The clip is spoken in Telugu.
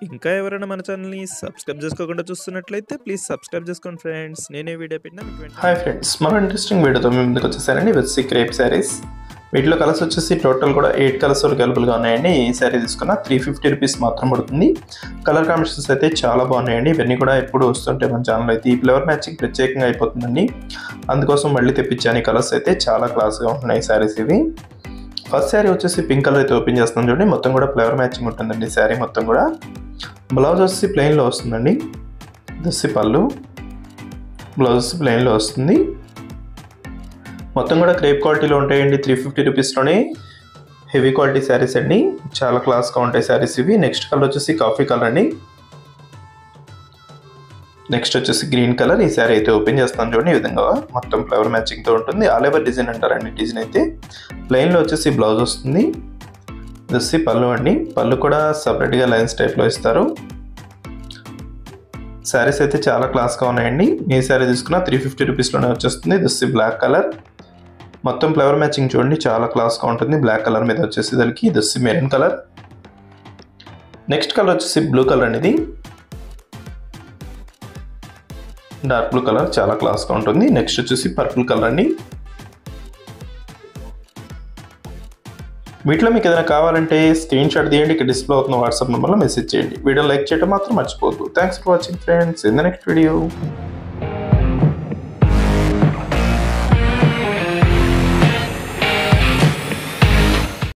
ఇంకా ఎవరైనా మన ఛానల్‌ని సబ్స్క్రైబ్ చేసుకోకుండా చూస్తున్నట్లయితే ప్లీజ్ సబ్స్క్రైబ్ చేసుకోండి ఫ్రెండ్స్. నేనే వీడియో పెట్టినా మీకు వెంటనే హాయ్ ఫ్రెండ్స్, మరో ఇంట్రెస్టింగ్ వీడియోతో మీ ముందుకు వచ్చేసానండి. With crepe saris. వీటిలో కలర్స్ వచ్చేసి టోటల్ కూడా 8 కలర్స్ అవైలబుల్గా ఉన్నాయండి. ఈ శారీ తీసుకున్న 350 రూపీస్ మాత్రం పడుతుంది. కలర్ కాంబినేషన్స్ అయితే చాలా బాగున్నాయండి. ఇవన్నీ కూడా ఎప్పుడు వస్తుంటే మన ఛానల్ అయితే ఈ ఫ్లవర్ మ్యాచింగ్ ప్రత్యేకంగా అయిపోతుందండి. అందుకోసం మళ్ళీ తెప్పించాను. ఈ కలర్స్ అయితే చాలా క్లాస్గా ఉంటున్నాయి శారీస్ ఇవి. ఫస్ట్ శారీ వచ్చేసి పింక్ కలర్ అయితే ఓపెన్ చేస్తున్నాం చూడండి. మొత్తం కూడా ఫ్లవర్ మ్యాచింగ్ ఉంటుందండి శారీ మొత్తం కూడా. బ్లౌజ్ వచ్చేసి ప్లెయిన్లో వస్తుందండి. దస్సి పళ్ళు, బ్లౌజ్ ప్లెయిన్లో వస్తుంది. మొత్తం కూడా క్రేప్ క్వాలిటీలో ఉంటాయండి. 350 రూపీస్లోనే హెవీ క్వాలిటీ శారీస్ అండి. చాలా క్లాస్గా ఉంటాయి శారీస్ ఇవి. నెక్స్ట్ కలర్ వచ్చేసి కాఫీ కలర్ అండి. నెక్స్ట్ వచ్చేసి గ్రీన్ కలర్. ఈ శారీ అయితే ఓపెన్ చేస్తాను చూడండి. ఈ విధంగా మొత్తం ఫ్లవర్ మ్యాచింగ్తో ఉంటుంది. ఆల్ ఓవర్ డిజైన్ అంటారండి. డిజైన్ అయితే ప్లెయిన్లో వచ్చేసి బ్లౌజ్ వస్తుంది. దస్సి పళ్ళు అండి. పళ్ళు కూడా సపరేట్గా లైన్స్ టైప్లో ఇస్తారు. శారీస్ అయితే చాలా క్లాస్గా ఉన్నాయండి. ఈ శారీ తీసుకున్న 350 రూపీస్లోనే వచ్చేస్తుంది. దస్సి బ్లాక్ కలర్. మొత్తం ఫ్లవర్ మ్యాచింగ్ చూడండి, చాలా క్లాస్గా ఉంటుంది. బ్లాక్ కలర్ మీద వచ్చేసి దానికి దస్సి మెరూన్ కలర్. నెక్స్ట్ కలర్ వచ్చేసి బ్లూ కలర్ అనేది. డార్క్ బ్లూ కలర్, చాలా క్లాస్గా ఉంటుంది. నెక్స్ట్ వచ్చేసి పర్పుల్ కలర్ అండి. వీటిలో మీకు ఏదైనా కావాలంటే స్క్రీన్ షాట్ తీయండి. ఇక్కడ డిస్ప్లే అవుతున్న వాట్సాప్ నెంబర్లో మెసేజ్ చేయండి. వీడియో లైక్ చేయడం మాత్రం మర్చిపోవద్దు. Thanks for watching friends. In the next video.